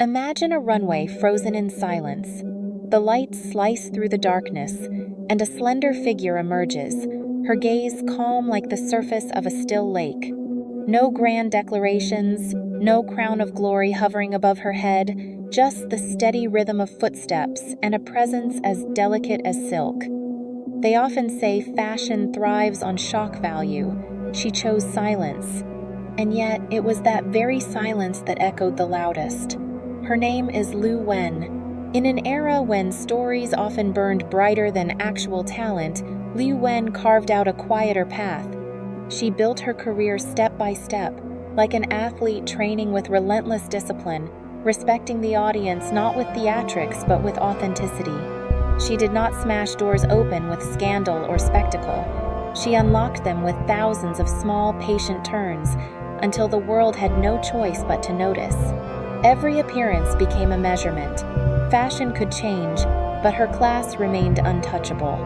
Imagine a runway frozen in silence. The lights slice through the darkness, and a slender figure emerges, her gaze calm like the surface of a still lake. No grand declarations, no crown of glory hovering above her head, just the steady rhythm of footsteps and a presence as delicate as silk. They often say fashion thrives on shock value. She chose silence. And yet, it was that very silence that echoed the loudest. Her name is Liu Wen. In an era when stories often burned brighter than actual talent, Liu Wen carved out a quieter path. She built her career step by step, like an athlete training with relentless discipline, respecting the audience not with theatrics but with authenticity. She did not smash doors open with scandal or spectacle. She unlocked them with thousands of small, patient turns, until the world had no choice but to notice. Every appearance became a measurement. Fashion could change, but her class remained untouchable.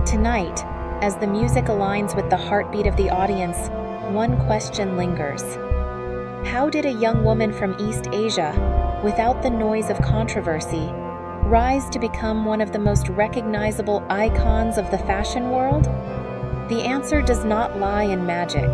Tonight, as the music aligns with the heartbeat of the audience, one question lingers. How did a young woman from East Asia, without the noise of controversy, rise to become one of the most recognizable icons of the fashion world? The answer does not lie in magic.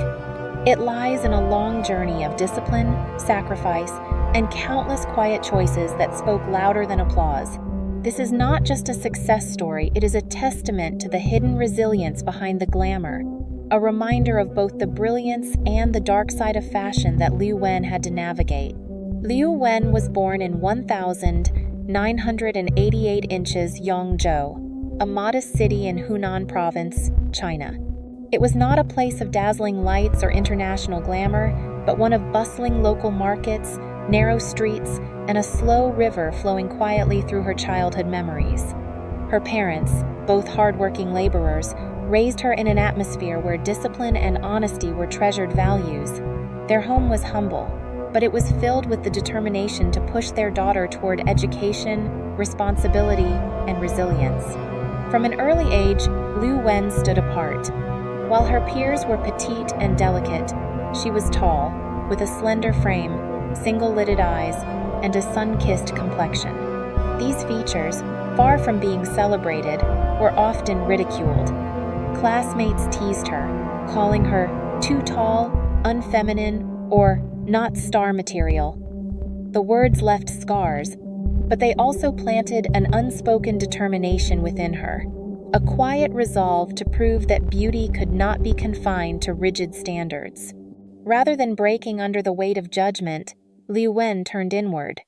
It lies in a long journey of discipline, sacrifice, and countless quiet choices that spoke louder than applause. This is not just a success story, it is a testament to the hidden resilience behind the glamour, a reminder of both the brilliance and the dark side of fashion that Liu Wen had to navigate. Liu Wen was born in 1988 Yongzhou, a modest city in Hunan Province, China. It was not a place of dazzling lights or international glamour, but one of bustling local markets, narrow streets, and a slow river flowing quietly through her childhood memories. Her parents, both hardworking laborers, raised her in an atmosphere where discipline and honesty were treasured values. Their home was humble, but it was filled with the determination to push their daughter toward education, responsibility, and resilience. From an early age, Liu Wen stood apart. While her peers were petite and delicate, she was tall, with a slender frame, single-lidded eyes, and a sun-kissed complexion. These features, far from being celebrated, were often ridiculed. Classmates teased her, calling her too tall, unfeminine, or not star material. The words left scars, but they also planted an unspoken determination within her, a quiet resolve to prove that beauty could not be confined to rigid standards. Rather than breaking under the weight of judgment, Liu Wen turned inward.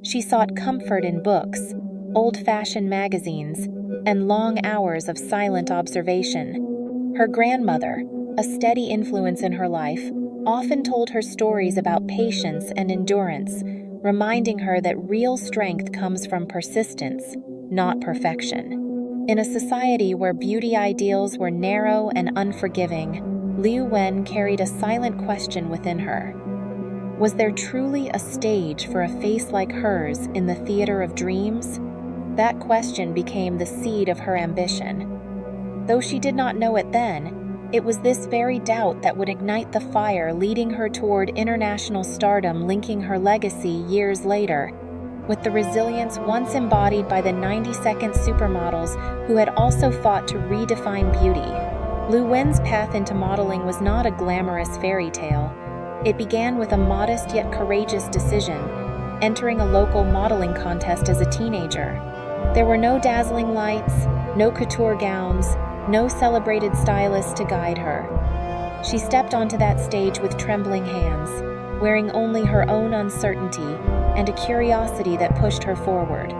She sought comfort in books, old-fashioned magazines, and long hours of silent observation. Her grandmother, a steady influence in her life, often told her stories about patience and endurance, reminding her that real strength comes from persistence, not perfection. In a society where beauty ideals were narrow and unforgiving, Liu Wen carried a silent question within her. Was there truly a stage for a face like hers in the theater of dreams? That question became the seed of her ambition. Though she did not know it then, it was this very doubt that would ignite the fire leading her toward international stardom, linking her legacy years later with the resilience once embodied by the 90s Supermodels who had also fought to redefine beauty. Liu Wen's path into modeling was not a glamorous fairy tale. It began with a modest yet courageous decision, entering a local modeling contest as a teenager. There were no dazzling lights, no couture gowns, no celebrated stylists to guide her. She stepped onto that stage with trembling hands, wearing only her own uncertainty and a curiosity that pushed her forward.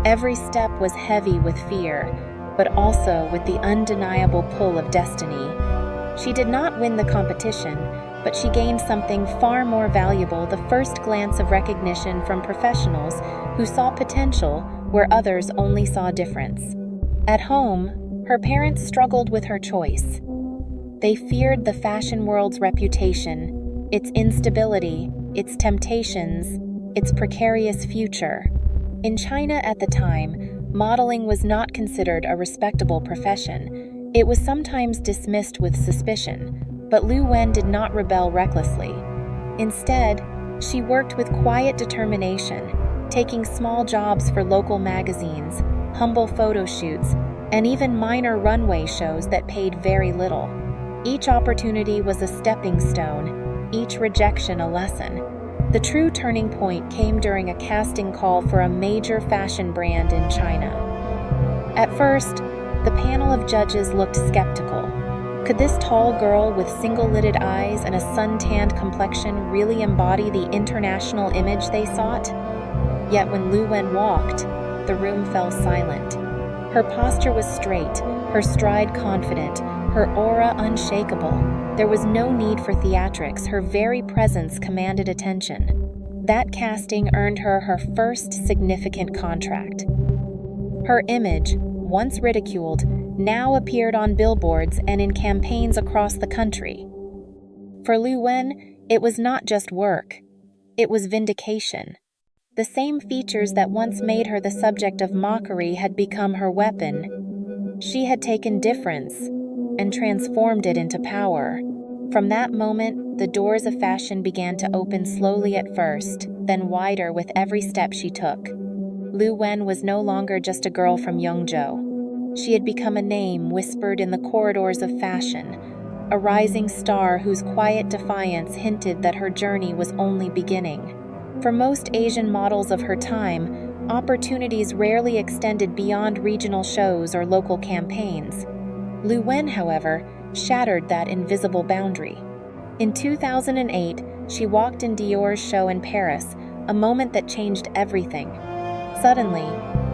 Every step was heavy with fear, but also with the undeniable pull of destiny. She did not win the competition, but she gained something far more valuable: the first glance of recognition from professionals who saw potential where others only saw difference. At home, her parents struggled with her choice. They feared the fashion world's reputation, its instability, its temptations, its precarious future. In China at the time, modeling was not considered a respectable profession. It was sometimes dismissed with suspicion, but Liu Wen did not rebel recklessly. Instead, She worked with quiet determination, taking small jobs for local magazines, humble photo shoots, and even minor runway shows that paid very little. Each opportunity was a stepping stone, each rejection a lesson. The true turning point came during a casting call for a major fashion brand in China. At first, the panel of judges looked skeptical. Could this tall girl with single-lidded eyes and a sun-tanned complexion really embody the international image they sought? Yet when Liu Wen walked, the room fell silent. Her posture was straight, her stride confident, her aura unshakable. There was no need for theatrics, her very presence commanded attention. That casting earned her her first significant contract. Her image, once ridiculed, now appeared on billboards and in campaigns across the country. For Liu Wen, it was not just work, it was vindication. The same features that once made her the subject of mockery had become her weapon. She had taken difference and transformed it into power. From that moment, the doors of fashion began to open slowly at first, then wider with every step she took. Liu Wen was no longer just a girl from Yongzhou. She had become a name whispered in the corridors of fashion, a rising star whose quiet defiance hinted that her journey was only beginning. For most Asian models of her time, opportunities rarely extended beyond regional shows or local campaigns. Liu Wen, however, shattered that invisible boundary. In 2008, she walked in Dior's show in Paris, a moment that changed everything. Suddenly,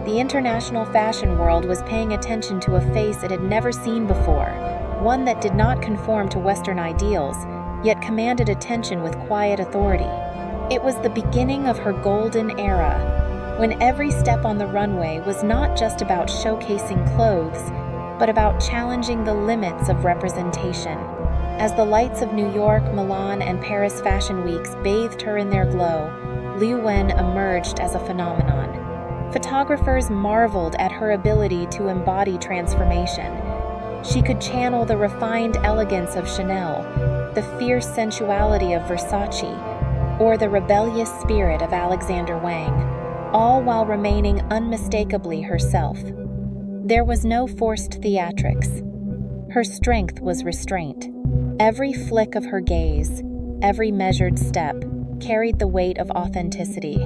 the international fashion world was paying attention to a face it had never seen before, one that did not conform to Western ideals, yet commanded attention with quiet authority. It was the beginning of her golden era, when every step on the runway was not just about showcasing clothes, but about challenging the limits of representation. As the lights of New York, Milan, and Paris fashion weeks bathed her in their glow, Liu Wen emerged as a phenomenon. Photographers marveled at her ability to embody transformation. She could channel the refined elegance of Chanel, the fierce sensuality of Versace, or the rebellious spirit of Alexander Wang, all while remaining unmistakably herself. There was no forced theatrics. Her strength was restraint. Every flick of her gaze, every measured step, carried the weight of authenticity.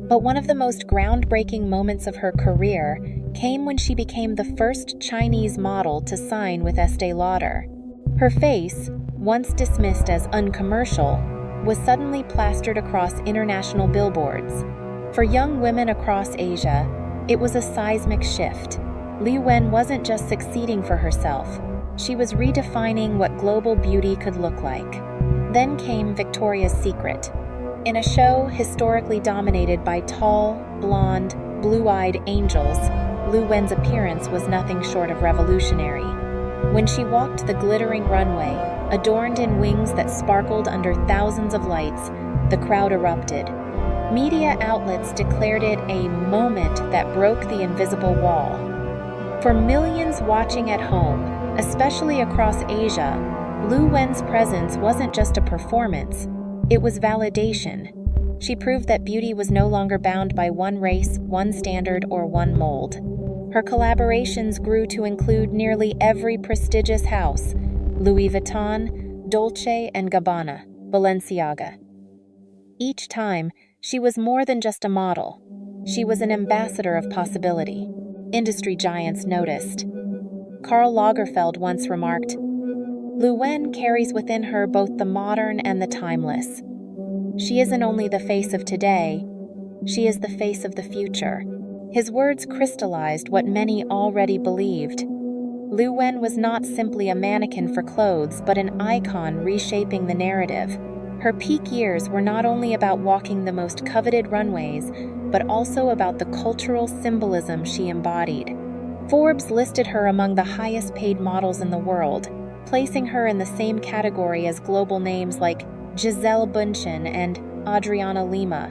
But one of the most groundbreaking moments of her career came when she became the first Chinese model to sign with Estee Lauder. Her face, once dismissed as uncommercial, was suddenly plastered across international billboards. For young women across Asia, it was a seismic shift. Liu Wen wasn't just succeeding for herself, she was redefining what global beauty could look like. Then came Victoria's Secret. In a show historically dominated by tall, blonde, blue-eyed angels, Liu Wen's appearance was nothing short of revolutionary. When she walked the glittering runway, adorned in wings that sparkled under thousands of lights, the crowd erupted. Media outlets declared it a moment that broke the invisible wall. For millions watching at home, especially across Asia, Liu Wen's presence wasn't just a performance, it was validation. She proved that beauty was no longer bound by one race, one standard, or one mold. Her collaborations grew to include nearly every prestigious house: Louis Vuitton, Dolce & Gabbana, Balenciaga. Each time, she was more than just a model. She was an ambassador of possibility. Industry giants noticed. Karl Lagerfeld once remarked, "Liu Wen carries within her both the modern and the timeless. She isn't only the face of today, she is the face of the future." His words crystallized what many already believed. Liu Wen was not simply a mannequin for clothes, but an icon reshaping the narrative. Her peak years were not only about walking the most coveted runways, but also about the cultural symbolism she embodied. Forbes listed her among the highest-paid models in the world, placing her in the same category as global names like Gisele Bündchen and Adriana Lima.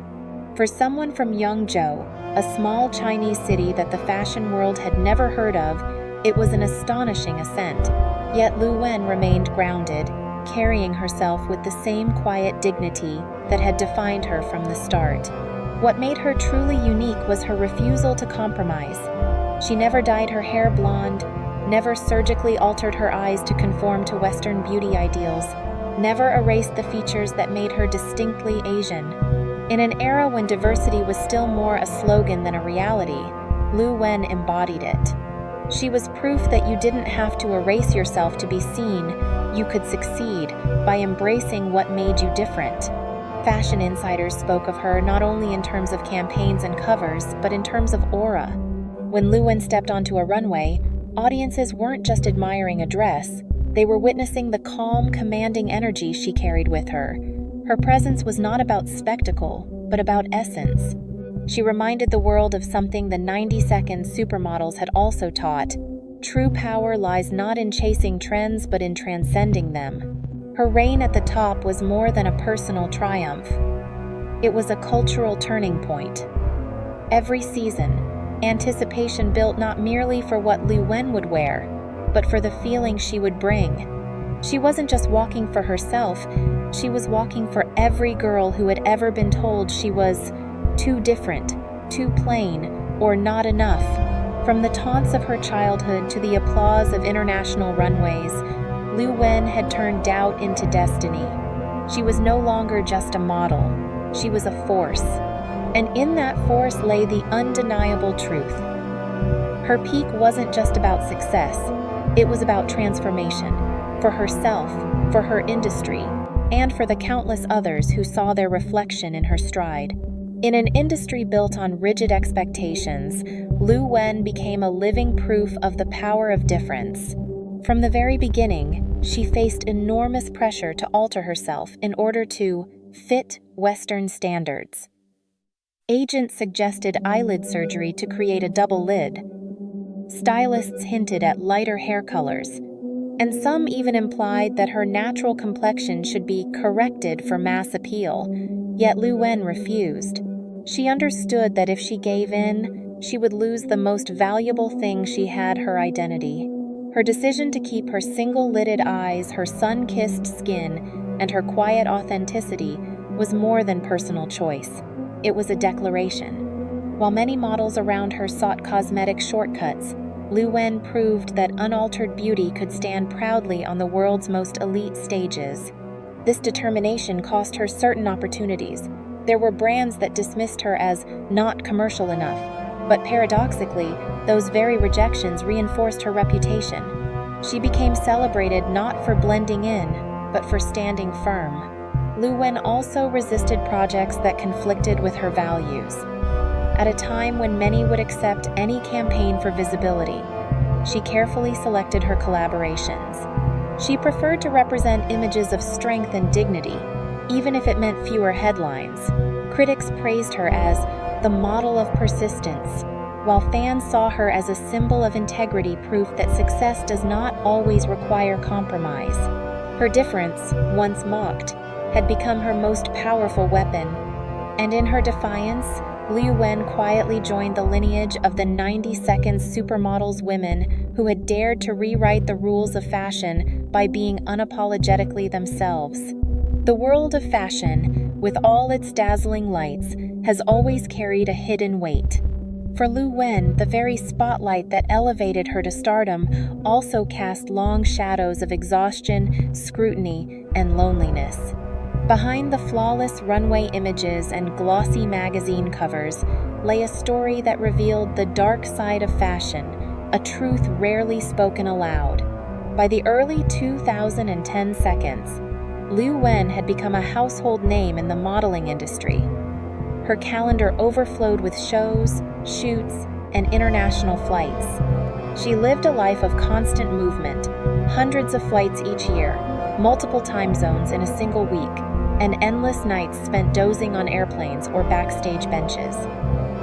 For someone from Yongzhou, a small Chinese city that the fashion world had never heard of, it was an astonishing ascent. Yet Liu Wen remained grounded, carrying herself with the same quiet dignity that had defined her from the start. What made her truly unique was her refusal to compromise. She never dyed her hair blonde, never surgically altered her eyes to conform to Western beauty ideals, never erased the features that made her distinctly Asian. In an era when diversity was still more a slogan than a reality, Liu Wen embodied it. She was proof that you didn't have to erase yourself to be seen, you could succeed by embracing what made you different. Fashion insiders spoke of her not only in terms of campaigns and covers, but in terms of aura. When Liu Wen stepped onto a runway, audiences weren't just admiring a dress, they were witnessing the calm, commanding energy she carried with her. Her presence was not about spectacle, but about essence. She reminded the world of something the 90s Supermodels had also taught. True power lies not in chasing trends, but in transcending them. Her reign at the top was more than a personal triumph. It was a cultural turning point. Every season, anticipation built not merely for what Liu Wen would wear, but for the feeling she would bring. She wasn't just walking for herself, she was walking for every girl who had ever been told she was too different, too plain, or not enough. From the taunts of her childhood to the applause of international runways, Liu Wen had turned doubt into destiny. She was no longer just a model, she was a force. And in that force lay the undeniable truth. Her peak wasn't just about success, it was about transformation, for herself, for her industry, and for the countless others who saw their reflection in her stride. In an industry built on rigid expectations, Liu Wen became a living proof of the power of difference. From the very beginning, she faced enormous pressure to alter herself in order to fit Western standards. Agents suggested eyelid surgery to create a double lid. Stylists hinted at lighter hair colors, and some even implied that her natural complexion should be corrected for mass appeal, yet Liu Wen refused. She understood that if she gave in, she would lose the most valuable thing she had, her identity. Her decision to keep her single-lidded eyes, her sun-kissed skin, and her quiet authenticity was more than personal choice. It was a declaration. While many models around her sought cosmetic shortcuts, Liu Wen proved that unaltered beauty could stand proudly on the world's most elite stages. This determination cost her certain opportunities. There were brands that dismissed her as not commercial enough, but paradoxically, those very rejections reinforced her reputation. She became celebrated not for blending in, but for standing firm. Liu Wen also resisted projects that conflicted with her values. At a time when many would accept any campaign for visibility, she carefully selected her collaborations. She preferred to represent images of strength and dignity, even if it meant fewer headlines. Critics praised her as the model of persistence, while fans saw her as a symbol of integrity, proof that success does not always require compromise. Her difference, once mocked, had become her most powerful weapon, and in her defiance, Liu Wen quietly joined the lineage of the 90s Supermodels, women who had dared to rewrite the rules of fashion by being unapologetically themselves. The world of fashion, with all its dazzling lights, has always carried a hidden weight. For Liu Wen, the very spotlight that elevated her to stardom also cast long shadows of exhaustion, scrutiny, and loneliness. Behind the flawless runway images and glossy magazine covers lay a story that revealed the dark side of fashion, a truth rarely spoken aloud. By the early 2010 seconds, Liu Wen had become a household name in the modeling industry. Her calendar overflowed with shows, shoots, and international flights. She lived a life of constant movement, hundreds of flights each year, multiple time zones in a single week, and endless nights spent dozing on airplanes or backstage benches.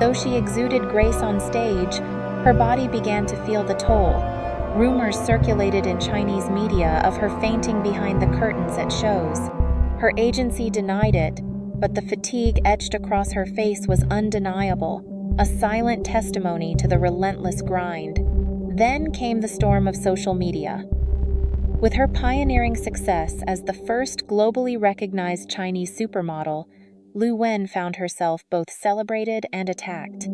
Though she exuded grace on stage, her body began to feel the toll. Rumors circulated in Chinese media of her fainting behind the curtains at shows. Her agency denied it, but the fatigue etched across her face was undeniable, a silent testimony to the relentless grind. Then came the storm of social media. With her pioneering success as the first globally recognized Chinese supermodel, Liu Wen found herself both celebrated and attacked.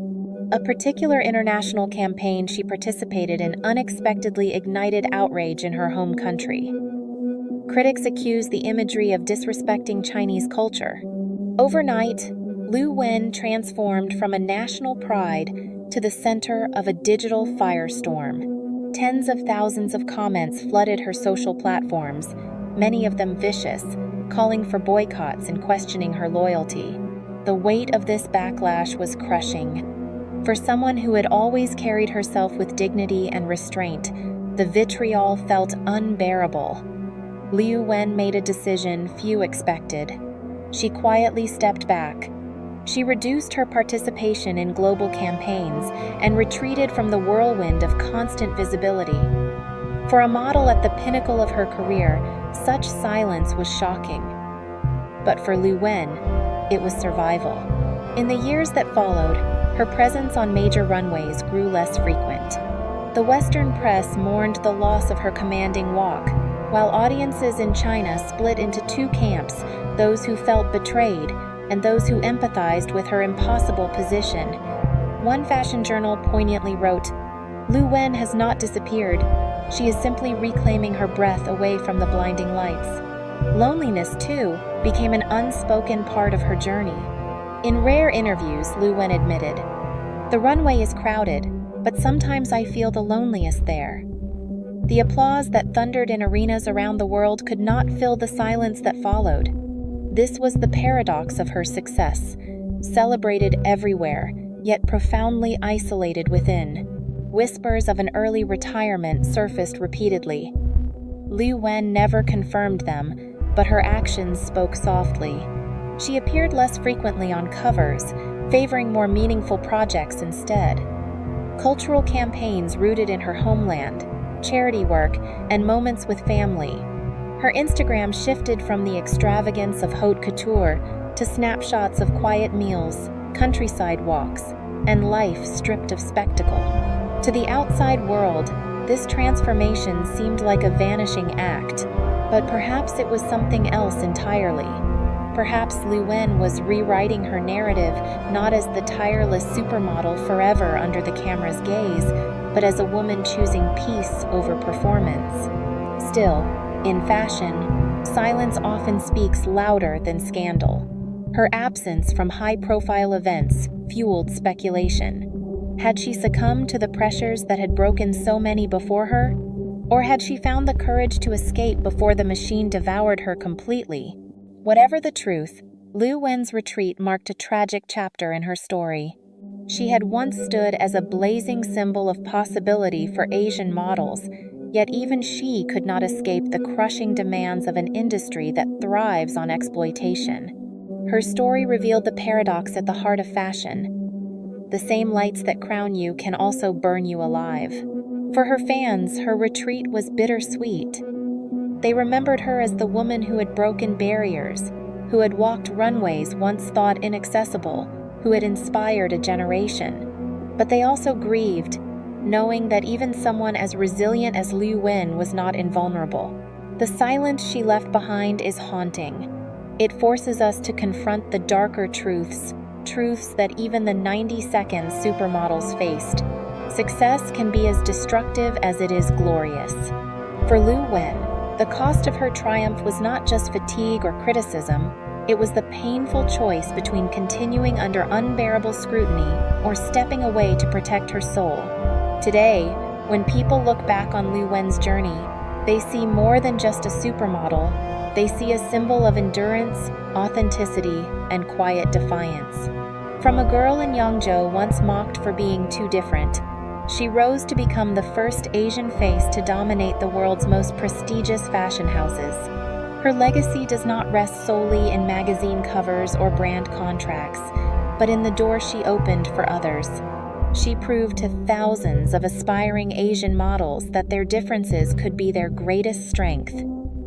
A particular international campaign she participated in unexpectedly ignited outrage in her home country. Critics accused the imagery of disrespecting Chinese culture. Overnight, Liu Wen transformed from a national pride to the center of a digital firestorm. Tens of thousands of comments flooded her social platforms, many of them vicious, calling for boycotts and questioning her loyalty. The weight of this backlash was crushing. For someone who had always carried herself with dignity and restraint, the vitriol felt unbearable. Liu Wen made a decision few expected. She quietly stepped back. She reduced her participation in global campaigns and retreated from the whirlwind of constant visibility. For a model at the pinnacle of her career, such silence was shocking. But for Liu Wen, it was survival. In the years that followed, her presence on major runways grew less frequent. The Western press mourned the loss of her commanding walk, while audiences in China split into two camps, those who felt betrayed and those who empathized with her impossible position. One fashion journal poignantly wrote, "Liu Wen has not disappeared. She is simply reclaiming her breath away from the blinding lights." Loneliness, too, became an unspoken part of her journey. In rare interviews, Liu Wen admitted, "The runway is crowded, but sometimes I feel the loneliest there." The applause that thundered in arenas around the world could not fill the silence that followed. This was the paradox of her success, celebrated everywhere, yet profoundly isolated within. Whispers of an early retirement surfaced repeatedly. Liu Wen never confirmed them, but her actions spoke softly. She appeared less frequently on covers, favoring more meaningful projects instead. Cultural campaigns rooted in her homeland, charity work, and moments with family. Her Instagram shifted from the extravagance of haute couture to snapshots of quiet meals, countryside walks, and life stripped of spectacle. To the outside world, this transformation seemed like a vanishing act, but perhaps it was something else entirely. Perhaps Liu Wen was rewriting her narrative not as the tireless supermodel forever under the camera's gaze, but as a woman choosing peace over performance. Still, in fashion, silence often speaks louder than scandal. Her absence from high-profile events fueled speculation. Had she succumbed to the pressures that had broken so many before her? Or had she found the courage to escape before the machine devoured her completely? Whatever the truth, Liu Wen's retreat marked a tragic chapter in her story. She had once stood as a blazing symbol of possibility for Asian models, yet even she could not escape the crushing demands of an industry that thrives on exploitation. Her story revealed the paradox at the heart of fashion. The same lights that crown you can also burn you alive. For her fans, her retreat was bittersweet. They remembered her as the woman who had broken barriers, who had walked runways once thought inaccessible, who had inspired a generation. But they also grieved, knowing that even someone as resilient as Liu Wen was not invulnerable. The silence she left behind is haunting. It forces us to confront the darker truths that even the 90-second supermodels faced. Success can be as destructive as it is glorious. For Liu Wen, the cost of her triumph was not just fatigue or criticism, it was the painful choice between continuing under unbearable scrutiny or stepping away to protect her soul. Today, when people look back on Liu Wen's journey, they see more than just a supermodel. They see a symbol of endurance, authenticity, and quiet defiance. From a girl in Yongzhou once mocked for being too different, she rose to become the first Asian face to dominate the world's most prestigious fashion houses. Her legacy does not rest solely in magazine covers or brand contracts, but in the door she opened for others. She proved to thousands of aspiring Asian models that their differences could be their greatest strength.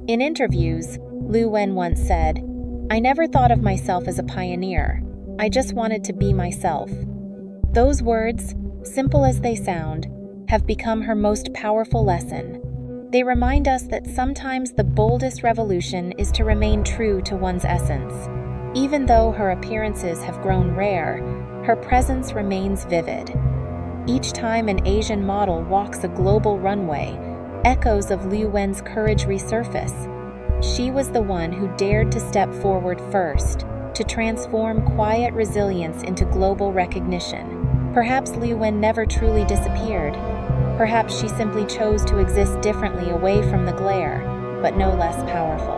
In interviews, Liu Wen once said, "I never thought of myself as a pioneer. I just wanted to be myself." Those words, simple as they sound, have become her most powerful lesson. They remind us that sometimes the boldest revolution is to remain true to one's essence. Even though her appearances have grown rare, her presence remains vivid. Each time an Asian model walks a global runway, echoes of Liu Wen's courage resurface. She was the one who dared to step forward first, to transform quiet resilience into global recognition. Perhaps Liu Wen never truly disappeared. Perhaps she simply chose to exist differently away from the glare, but no less powerful.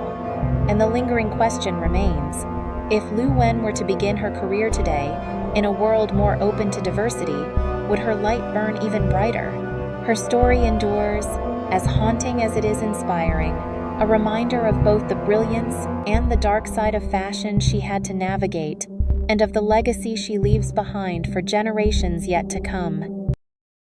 And the lingering question remains: if Liu Wen were to begin her career today, in a world more open to diversity, would her light burn even brighter? Her story endures, as haunting as it is inspiring, a reminder of both the brilliance and the dark side of fashion she had to navigate, and of the legacy she leaves behind for generations yet to come.